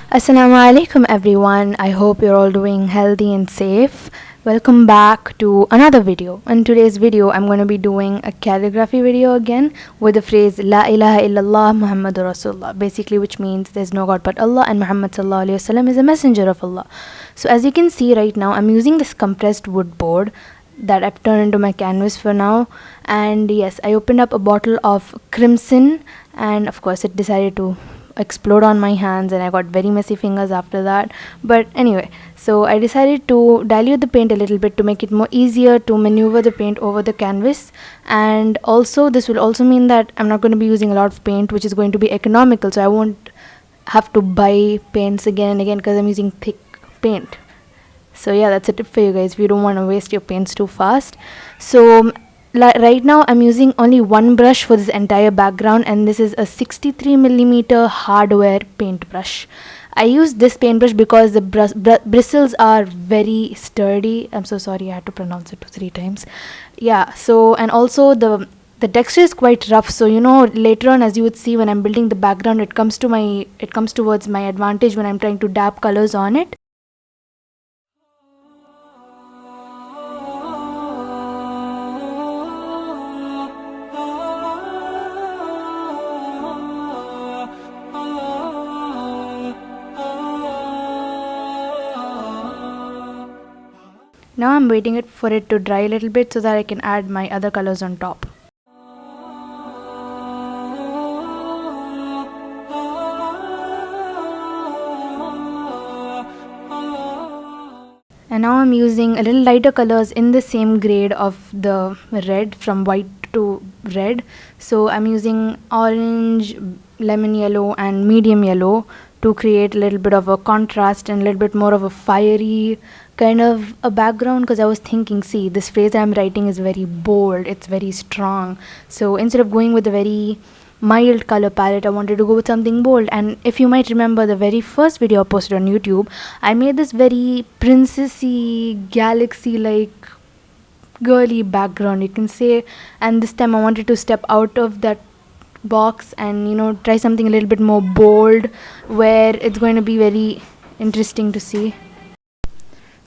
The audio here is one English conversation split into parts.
Assalamu alaikum everyone. I hope you're all doing healthy and safe. Welcome back to another video. In today's video, I'm going to be doing a calligraphy video again with the phrase La ilaha illallah Muhammadur Rasulullah, basically which means there's no God but Allah and Muhammad sallallahu alaihi wasallam is a messenger of Allah. So as you can see right now, I'm using this compressed wood board that I've turned into my canvas for now. And yes, I opened up a bottle of crimson and of course it decided to explode on my hands and I got very messy fingers after that. But anyway, so I decided to dilute the paint a little bit to make it more easier to maneuver the paint over the canvas. And also this will also mean that I'm not going to be using a lot of paint, which is going to be economical, so I won't have to buy paints again and again because I'm using thick paint. So yeah, that's a tip for you guys if you don't want to waste your paints too fast. So right now I'm using only one brush for this entire background, and this is a 63mm hardware paintbrush. I use this paintbrush because the bristles are very sturdy. I'm so sorry, I had to pronounce it 3 times. Yeah, so and also the texture is quite rough, so later on, as you would see when I'm building the background, it comes towards my advantage when I'm trying to dab colors on it. Now I'm waiting for it to dry a little bit so that I can add my other colors on top. And now I'm using a little lighter colors in the same grade of the red, from white to red. So I'm using orange, lemon yellow and medium yellow to create a little bit of a contrast and a little bit more of a fiery kind of a background, because I was thinking, see, this phrase I'm writing is very bold, it's very strong. So instead of going with a very mild color palette, I wanted to go with something bold. And if you might remember the very first video I posted on YouTube, I made this very princessy, galaxy like girly background, you can say. And this time I wanted to step out of that box and try something a little bit more bold, where it's going to be very interesting to see.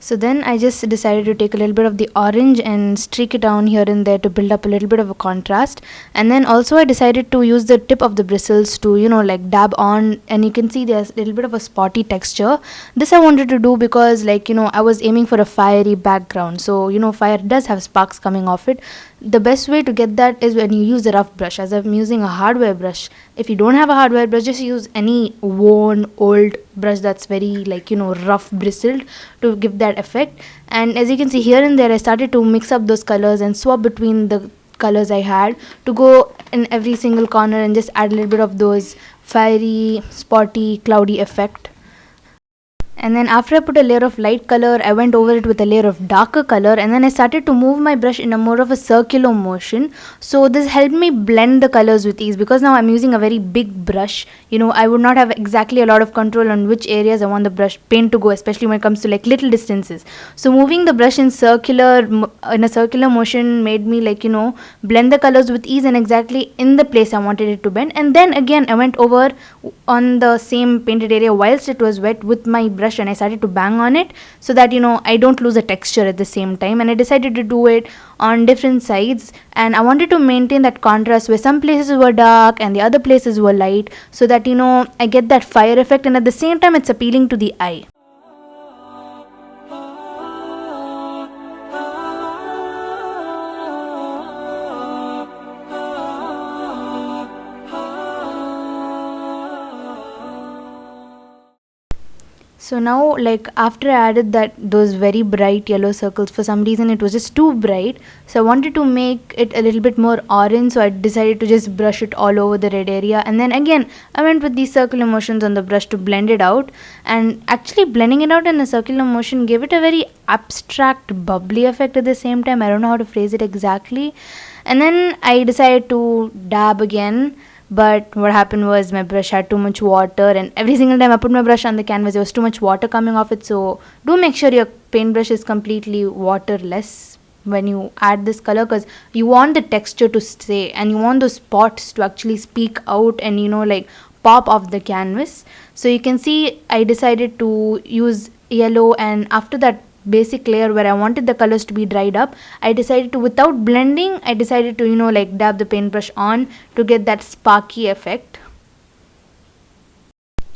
So then I just decided to take a little bit of the orange and streak it down here and there to build up a little bit of a contrast. And then also I decided to use the tip of the bristles to like dab on, and you can see there's a little bit of a spotty texture. This I wanted to do because I was aiming for a fiery background, so fire does have sparks coming off it. The best way to get that is when you use a rough brush, as I'm using a hardware brush. If you don't have a hardware brush, just use any worn old brush that's very rough bristled to give that effect. And as you can see here and there, I started to mix up those colors and swap between the colors I had to go in every single corner and just add a little bit of those fiery, spotty, cloudy effect. And then after I put a layer of light color, I went over it with a layer of darker color, and then I started to move my brush in a more of a circular motion. So this helped me blend the colors with ease, because now I'm using a very big brush. I would not have exactly a lot of control on which areas I want the brush paint to go, especially when it comes to little distances. So moving the brush in a circular motion made me blend the colors with ease and exactly in the place I wanted it to bend. And then again I went over on the same painted area whilst it was wet with my brush, and I started to bang on it so that I don't lose the texture at the same time. And I decided to do it on different sides, and I wanted to maintain that contrast where some places were dark and the other places were light, so that I get that fire effect, and at the same time it's appealing to the eye. So now after I added those very bright yellow circles, for some reason it was just too bright, so I wanted to make it a little bit more orange, so I decided to just brush it all over the red area. And then again I went with these circular motions on the brush to blend it out, and actually blending it out in a circular motion gave it a very abstract bubbly effect at the same time. I don't know how to phrase it exactly. And then I decided to dab again, but what happened was my brush had too much water, and every single time I put my brush on the canvas there was too much water coming off it. So do make sure your paintbrush is completely waterless when you add this color, because you want the texture to stay and you want those spots to actually speak out and pop off the canvas. So you can see I decided to use yellow, and after that basic layer where I wanted the colors to be dried up, I decided to, without blending, I decided to, like dab the paintbrush on to get that sparky effect.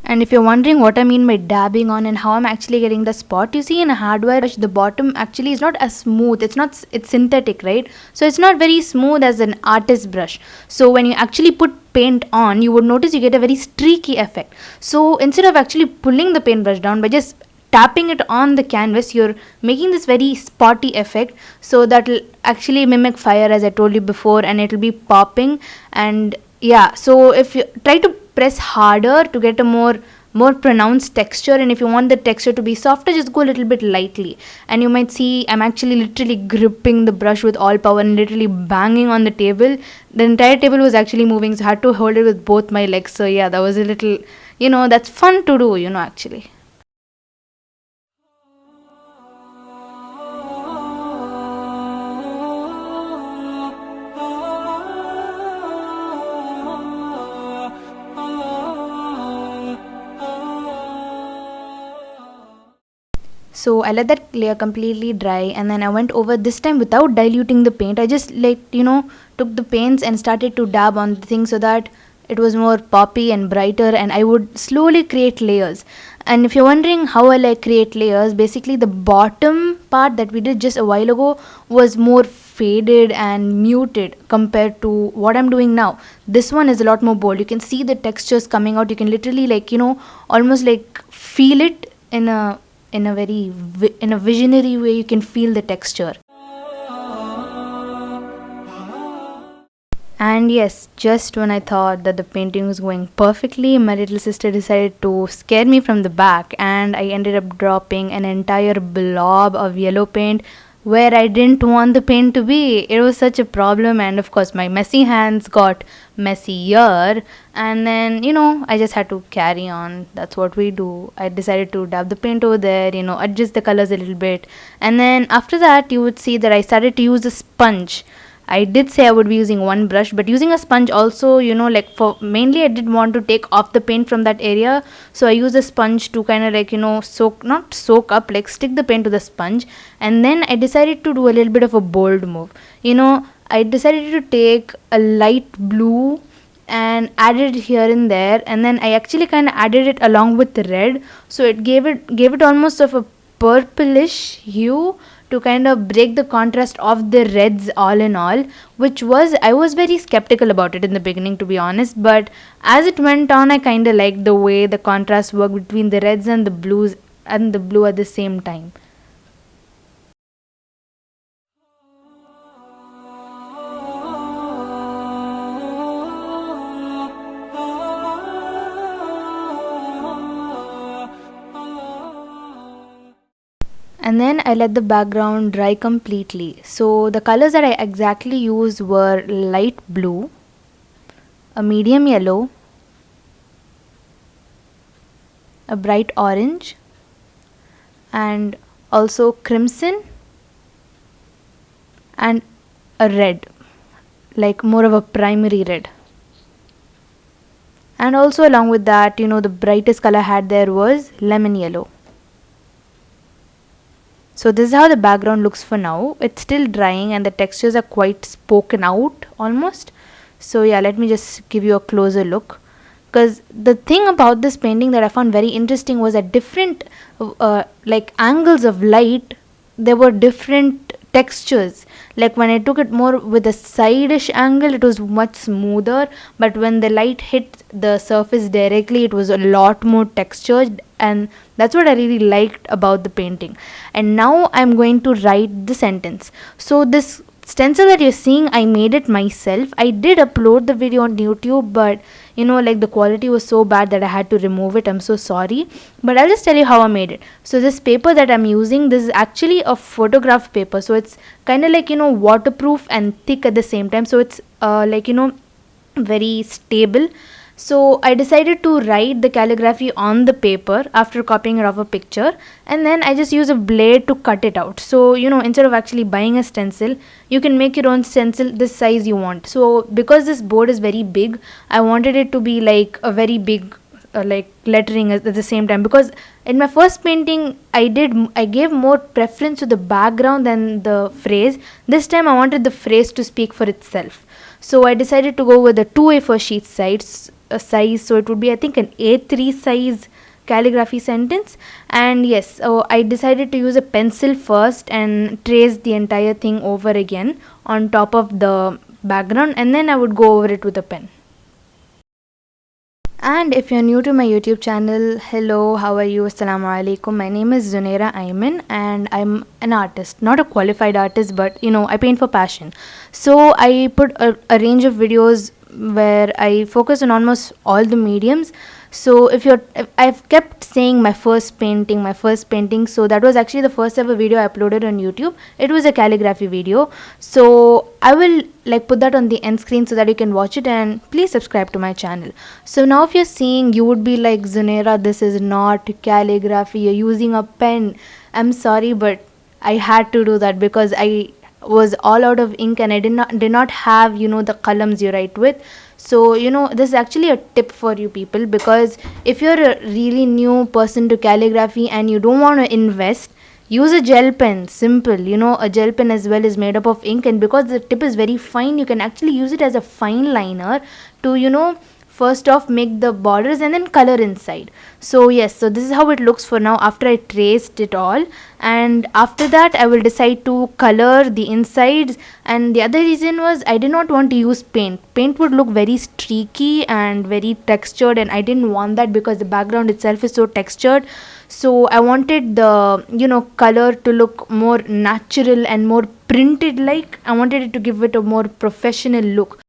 And if you're wondering what I mean by dabbing on and how I'm actually getting the spot, you see in a hardware brush, the bottom actually is not as smooth. It's synthetic, right? So it's not very smooth as an artist brush. So when you actually put paint on, you would notice you get a very streaky effect. So instead of actually pulling the paintbrush down, by just tapping it on the canvas, you're making this very spotty effect, so that will actually mimic fire, as I told you before, and it'll be popping. And yeah, so if you try to press harder to get a more pronounced texture, and if you want the texture to be softer, just go a little bit lightly, and you might see I'm actually literally gripping the brush with all power and literally banging on the table. The entire table was actually moving, so I had to hold it with both my legs. So yeah, that was a little, that's fun to do, actually. So I let that layer completely dry, and then I went over, this time without diluting the paint. I just took the paints and started to dab on the thing so that it was more poppy and brighter, and I would slowly create layers. And if you're wondering how I like create layers, basically the bottom part that we did just a while ago was more faded and muted compared to what I'm doing now. This one is a lot more bold. You can see the textures coming out. You can literally almost like feel it in a visionary way. You can feel the texture. And yes, just when I thought that the painting was going perfectly, my little sister decided to scare me from the back, and I ended up dropping an entire blob of yellow paint where I didn't want the paint to be. It was such a problem, and of course, my messy hands got messier. And then, I just had to carry on. That's what we do. I decided to dab the paint over there, adjust the colors a little bit. And then after that, you would see that I started to use a sponge. I did say I would be using one brush, but using a sponge also, like for mainly I did want to take off the paint from that area. So I used a sponge to kind of not soak up, like stick the paint to the sponge. And then I decided to do a little bit of a bold move. I decided to take a light blue and added it here and there, and then I actually kind of added it along with the red, so it gave it almost of a purplish hue to kind of break the contrast of the reds all in all, which was, I was very skeptical about it in the beginning, to be honest, but as it went on, I kind of liked the way the contrast worked between the reds and the blues and the blue at the same time. And then I let the background dry completely. So the colors that I exactly used were light blue, a medium yellow, a bright orange, and also crimson, and a red, like more of a primary red. And also along with that, the brightest color I had there was lemon yellow. So this is how the background looks for now. It's still drying and the textures are quite spoken out almost. So yeah, let me just give you a closer look. Because the thing about this painting that I found very interesting was that different angles of light, there were different textures. Like when I took it more with a side-ish angle, it was much smoother, but when the light hit the surface directly, it was a lot more textured, and that's what I really liked about the painting. And now I'm going to write the sentence. So this stencil that you're seeing, I made it myself. I did upload the video on YouTube, but the quality was so bad that I had to remove it. I'm so sorry, but I'll just tell you how I made it. So this paper that I'm using, this is actually a photograph paper, so it's kind of waterproof and thick at the same time, so it's very stable. So I decided to write the calligraphy on the paper after copying it off a picture, and then I just use a blade to cut it out. So instead of actually buying a stencil, you can make your own stencil this size you want. So because this board is very big, I wanted it to be like a very big like lettering at the same time, because in my first painting I gave more preference to the background than the phrase. This time I wanted the phrase to speak for itself, so I decided to go with a 2 A4 sheet size, so it would be, I think, an A3 size calligraphy sentence. And yes, so I decided to use a pencil first and trace the entire thing over again on top of the background, and then I would go over it with a pen. And if you're new to my YouTube channel, hello, how are you? Assalamu alaikum. My name is Zunaira Ayman and I'm an artist, not a qualified artist, but I paint for passion. So I put a range of videos where I focus on almost all the mediums. So if I've kept saying my first painting, so that was actually the first ever video I uploaded on YouTube. It was a calligraphy video. So I will like put that on the end screen so that you can watch it, and please subscribe to my channel. So now if you're seeing, you would be like, Zunaira, this is not calligraphy, you're using a pen. I'm sorry, but I had to do that because I was all out of ink and I did not have the columns you write with. So this is actually a tip for you people, because if you're a really new person to calligraphy and you don't want to invest, use a gel pen. Simple. A gel pen as well is made up of ink, and because the tip is very fine, you can actually use it as a fine liner to first off make the borders and then color inside. So yes, so this is how it looks for now after I traced it all. And after that I will decide to color the insides. And the other reason was I did not want to use paint would look very streaky and very textured, and I didn't want that because the background itself is so textured. So I wanted the color to look more natural and more printed, like I wanted it to give it a more professional look.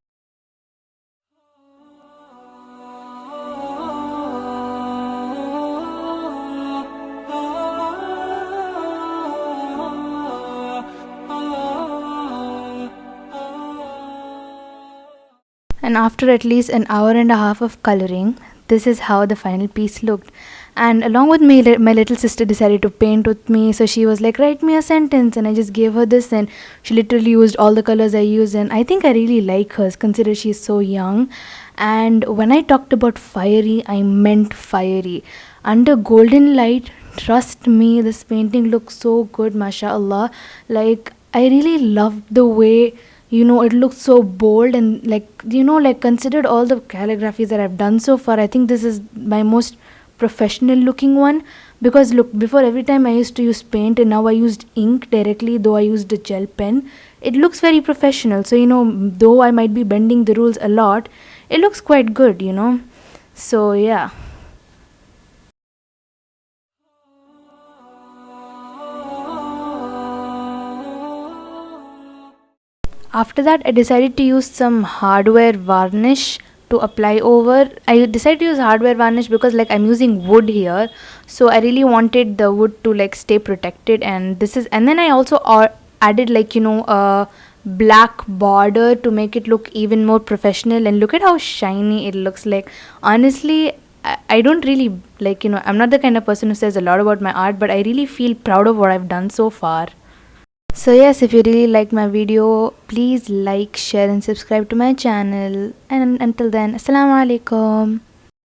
And after at least an hour and a half of coloring, this is how the final piece looked. And along with me, my little sister decided to paint with me. So she was like, write me a sentence. And I just gave her this, and she literally used all the colors I used. And I think I really like hers, consider she's so young. And when I talked about fiery, I meant fiery. Under golden light, trust me, this painting looks so good, mashallah. Like, I really loved the way it looks so bold, and like considered all the calligraphies that I've done so far, I think this is my most professional looking one. Because look, before, every time I used to use paint, and now I used ink directly, though I used a gel pen. It looks very professional. So though I might be bending the rules a lot, it looks quite good. So yeah. After that, I decided to use some hardware varnish to apply over. I decided to use hardware varnish because like I'm using wood here, so I really wanted the wood to like stay protected. And then I also added a black border to make it look even more professional. And look at how shiny it looks. Like, honestly, I don't really I'm not the kind of person who says a lot about my art, but I really feel proud of what I've done so far. So yes, if you really like my video, please like, share and subscribe to my channel. And until then, Assalamu alaikum.